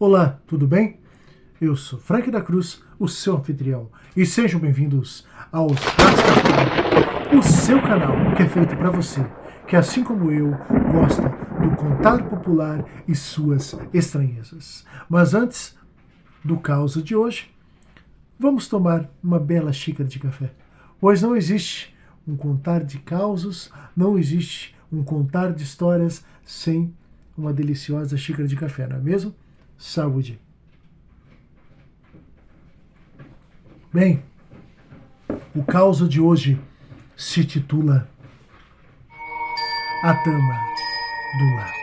Olá, tudo bem? Eu sou Frank da Cruz, o seu anfitrião, e sejam bem-vindos aos Rascacielos, o seu canal que é feito para você, que assim como eu, gosta do contar popular e suas estranhezas. Mas antes do caos de hoje, vamos tomar uma bela xícara de café, pois não existe um contar de causos, não existe um contar de histórias sem uma deliciosa xícara de café, não é mesmo? Saúde! Bem, o caos de hoje se titula A Dama do Lago.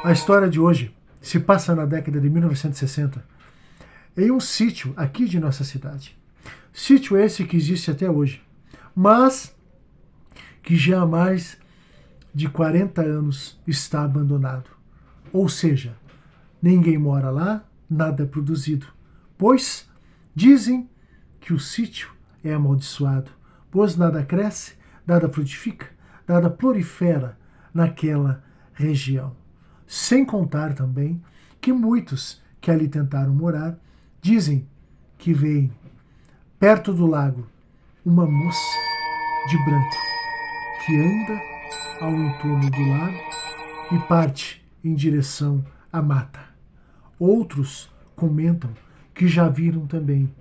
A história de hoje se passa na década de 1960, em um sítio aqui de nossa cidade. Sítio esse que existe até hoje, mas que já há mais de 40 anos está abandonado. Ou seja, ninguém mora lá, nada é produzido, pois dizem que o sítio é amaldiçoado, pois nada cresce, nada frutifica, nada prolifera naquela região. Sem contar também que muitos que ali tentaram morar dizem que veem perto do lago uma moça de branco que anda ao entorno do lago e parte em direção à mata. Outros comentam que já viram também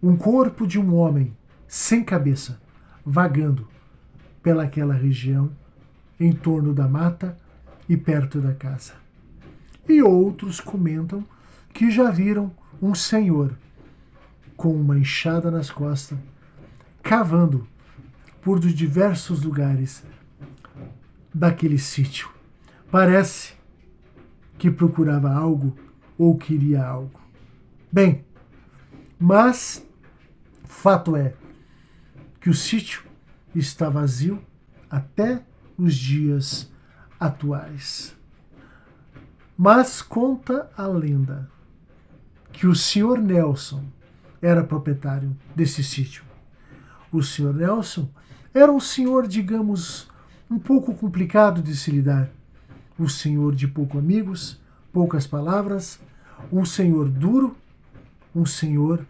um corpo de um homem sem cabeça vagando pelaquela região em torno da mata e perto da casa. E outros comentam que já viram um senhor com uma enxada nas costas cavando por diversos lugares daquele sítio. Parece que procurava algo ou queria algo. Bem, mas fato é que o sítio está vazio até os dias atuais. Mas conta a lenda que o Sr. Nelson era proprietário desse sítio. O Sr. Nelson era um senhor, digamos, um pouco complicado de se lidar. Um senhor de poucos amigos, poucas palavras, um senhor duro, um senhor,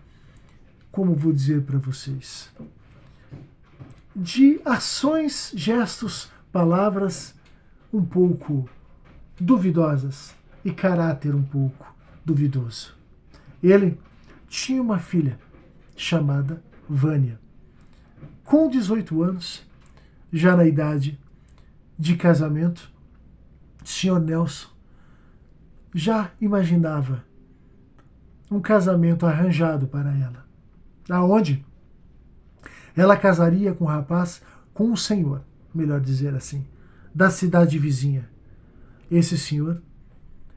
como vou dizer para vocês, de ações, gestos, palavras um pouco duvidosas e caráter um pouco duvidoso. Ele tinha uma filha chamada Vânia. Com 18 anos, já na idade de casamento, Sr. Nelson já imaginava um casamento arranjado para ela, aonde ela casaria com um rapaz, com um senhor, melhor dizer assim, da cidade vizinha. Esse senhor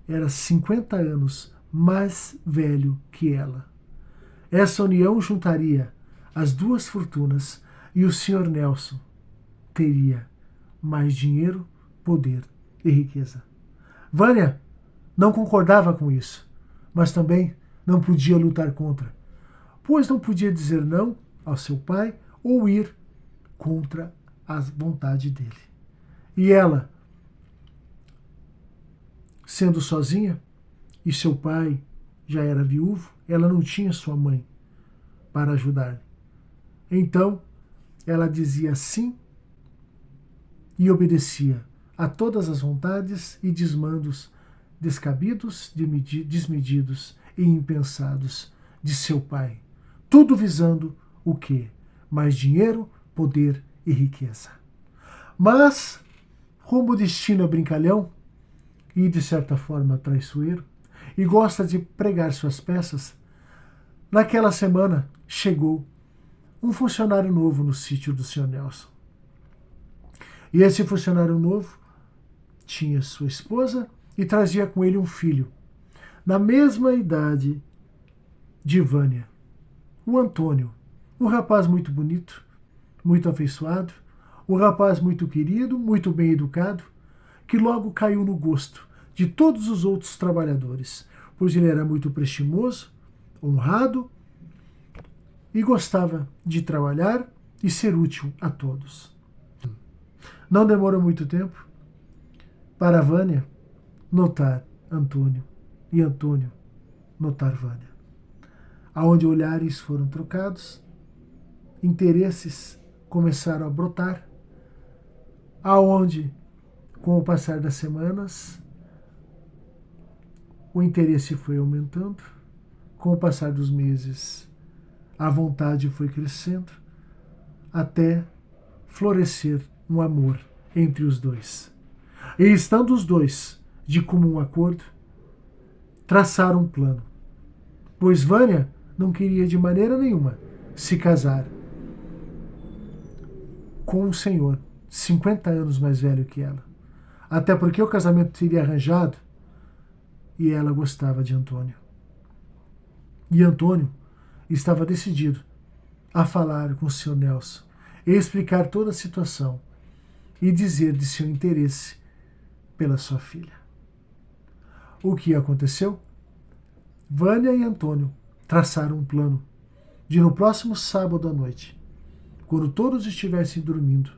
era 50 anos mais velho que ela. Essa união juntaria as duas fortunas e o Sr. Nelson teria mais dinheiro, poder e riqueza. Vânia não concordava com isso, mas também não podia lutar contra, pois não podia dizer não ao seu pai ou ir contra a vontade dele. E ela, sendo sozinha, e seu pai já era viúvo, ela não tinha sua mãe para ajudar. Então, ela dizia sim e obedecia a todas as vontades e desmandos descabidos, desmedidos e impensados de seu pai. Tudo visando o quê? Mais dinheiro, poder e riqueza. Mas, como o destino é brincalhão e, de certa forma, traiçoeiro, e gosta de pregar suas peças, naquela semana chegou um funcionário novo no sítio do Sr. Nelson. E esse funcionário novo tinha sua esposa e trazia com ele um filho, na mesma idade de Vânia, o Antônio, um rapaz muito bonito, muito afeiçoado, um rapaz muito querido, muito bem educado, que logo caiu no gosto de todos os outros trabalhadores, pois ele era muito prestimoso, honrado e gostava de trabalhar e ser útil a todos. Não demorou muito tempo para Vânia notar Antônio e Antônio notar Vânia. Aonde olhares foram trocados, interesses começaram a brotar, aonde, com o passar das semanas, o interesse foi aumentando, com o passar dos meses, a vontade foi crescendo, até florescer um amor entre os dois. E estando os dois de comum acordo, traçaram um plano, pois Vânia não queria de maneira nenhuma se casar com um senhor 50 anos mais velho que ela, até porque o casamento seria arranjado e ela gostava de Antônio. E Antônio estava decidido a falar com o Sr. Nelson e explicar toda a situação e dizer de seu interesse pela sua filha. O que aconteceu? Vânia e Antônio traçaram um plano de no próximo sábado à noite, quando todos estivessem dormindo,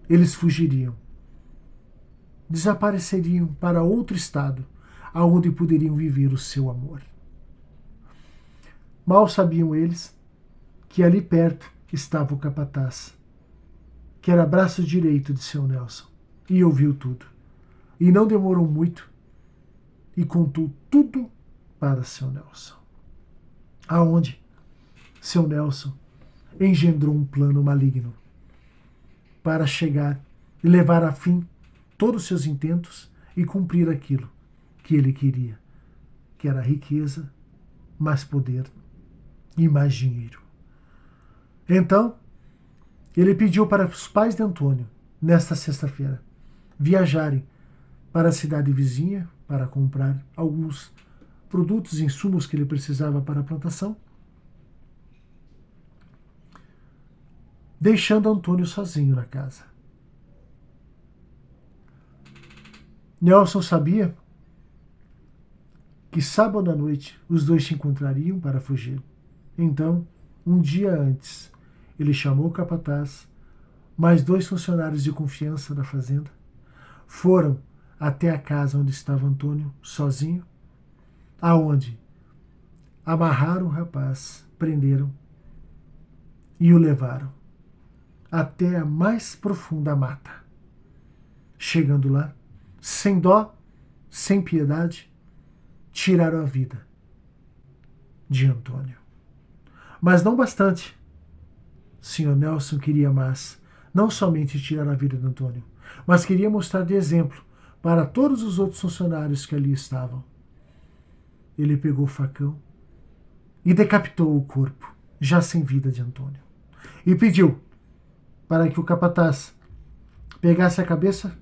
eles fugiriam, desapareceriam para outro estado, aonde poderiam viver o seu amor. Mal sabiam eles que ali perto estava o capataz, que era braço direito de seu Nelson, e ouviu tudo. E não demorou muito e contou tudo para seu Nelson. Aonde seu Nelson engendrou um plano maligno para chegar e levar a fim todos os seus intentos e cumprir aquilo que ele queria, que era riqueza, mais poder e mais dinheiro. Então, ele pediu para os pais de Antônio, nesta sexta-feira, viajarem para a cidade vizinha para comprar alguns produtos e insumos que ele precisava para a plantação, deixando Antônio sozinho na casa. Nelson sabia que sábado à noite os dois se encontrariam para fugir. Então, um dia antes, ele chamou o capataz, mais 2 funcionários de confiança da fazenda, foram até a casa onde estava Antônio, sozinho, aonde amarraram o rapaz, prenderam e o levaram até a mais profunda mata. Chegando lá, sem dó, sem piedade, tiraram a vida de Antônio. Mas não bastante. Sr. Nelson queria mais, não somente tirar a vida de Antônio, mas queria mostrar de exemplo para todos os outros funcionários que ali estavam. Ele pegou o facão e decapitou o corpo, já sem vida, de Antônio. E pediu para que o capataz pegasse a cabeça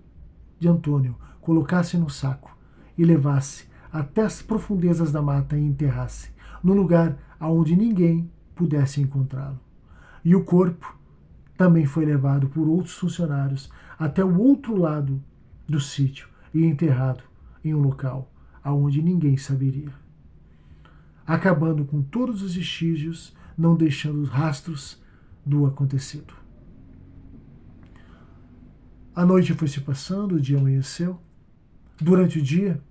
de Antônio, colocasse no saco e levasse até as profundezas da mata e enterrasse, no lugar aonde ninguém pudesse encontrá-lo. E o corpo também foi levado por outros funcionários até o outro lado do sítio e enterrado em um local aonde ninguém saberia, acabando com todos os vestígios, não deixando rastros do acontecido. A noite foi se passando, o dia amanheceu. Durante o dia,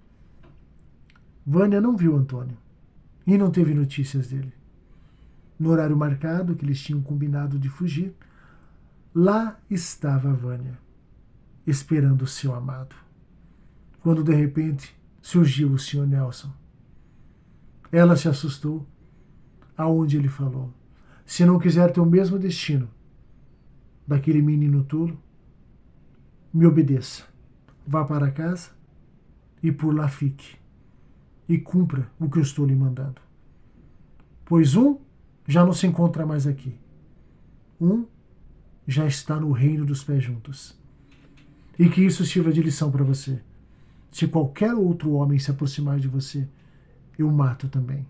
Vânia não viu Antônio e não teve notícias dele. No horário marcado que eles tinham combinado de fugir, lá estava Vânia, esperando o seu amado. Quando de repente surgiu o Sr. Nelson. Ela se assustou, aonde ele falou: se não quiser ter o mesmo destino daquele menino tolo, me obedeça. Vá para casa e por lá fique. E cumpra o que eu estou lhe mandando. Pois um já não se encontra mais aqui. Um já está no reino dos pés juntos. E que isso sirva de lição para você. Se qualquer outro homem se aproximar de você, eu mato também.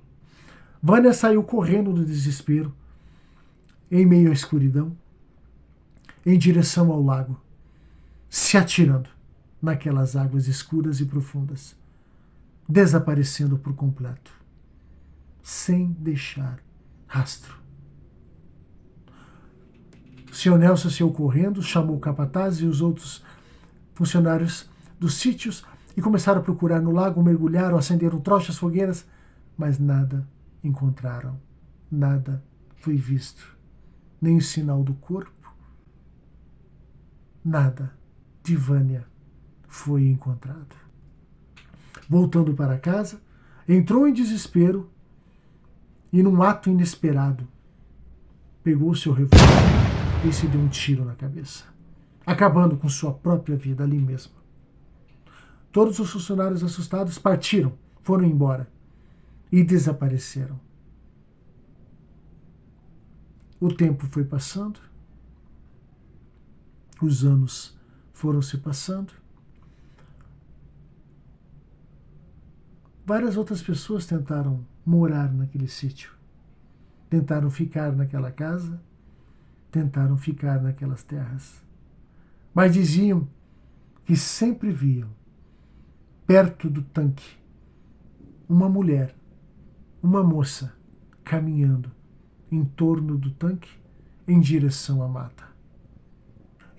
Vânia saiu correndo do desespero, em meio à escuridão, em direção ao lago, se atirando naquelas águas escuras e profundas, desaparecendo por completo, sem deixar rastro. O Sr. Nelson saiu correndo, chamou o capataz e os outros funcionários dos sítios e começaram a procurar no lago, mergulharam, acenderam tochas, fogueiras, mas nada encontraram, nada foi visto, nem o sinal do corpo, nada de Vânia foi encontrado. Voltando para casa, entrou em desespero e, num ato inesperado, pegou seu revólver e se deu um tiro na cabeça, acabando com sua própria vida ali mesmo. Todos os funcionários assustados partiram, foram embora e desapareceram. O tempo foi passando, os anos foram se passando. Várias outras pessoas tentaram morar naquele sítio, tentaram ficar naquela casa, tentaram ficar naquelas terras, mas diziam que sempre viam, perto do tanque, uma mulher, uma moça, caminhando em torno do tanque em direção à mata.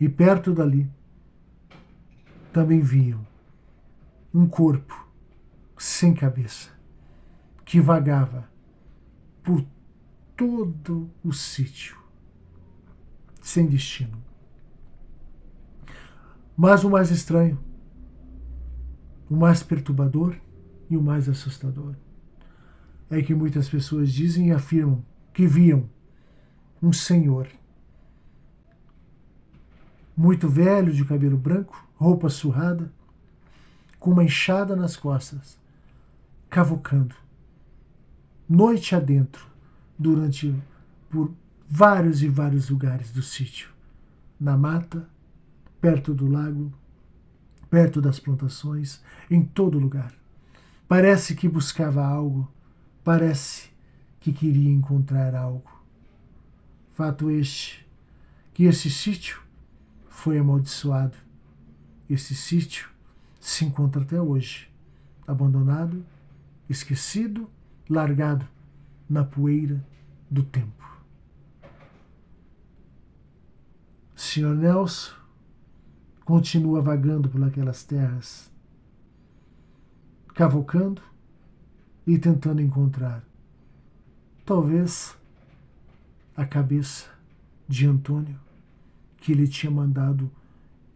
E perto dali também viam um corpo sem cabeça que vagava por todo o sítio, sem destino. Mas o mais estranho, o mais perturbador e o mais assustador é que muitas pessoas dizem e afirmam que viam um senhor muito velho, de cabelo branco, roupa surrada, com uma enxada nas costas, cavucando, noite adentro, por vários e vários lugares do sítio, na mata, perto do lago, perto das plantações, em todo lugar. Parece que buscava algo, parece que queria encontrar algo. Fato este, que esse sítio foi amaldiçoado. Esse sítio se encontra até hoje, abandonado, esquecido, largado na poeira do tempo. Sr. Nelson continua vagando por aquelas terras, cavucando e tentando encontrar, talvez, a cabeça de Antônio, que ele tinha mandado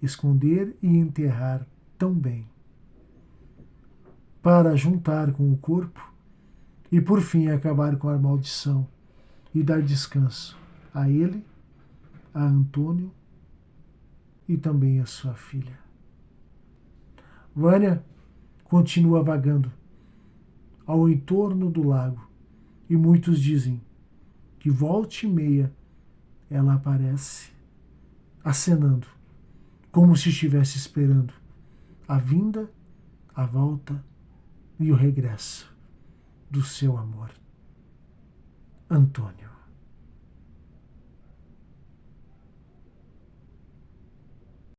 esconder e enterrar tão bem, para juntar com o corpo e, por fim, acabar com a maldição e dar descanso a ele, a Antônio e também a sua filha. Vânia continua vagando ao entorno do lago e muitos dizem que volta e meia ela aparece acenando, como se estivesse esperando a vinda, a volta e o regresso do seu amor, Antônio.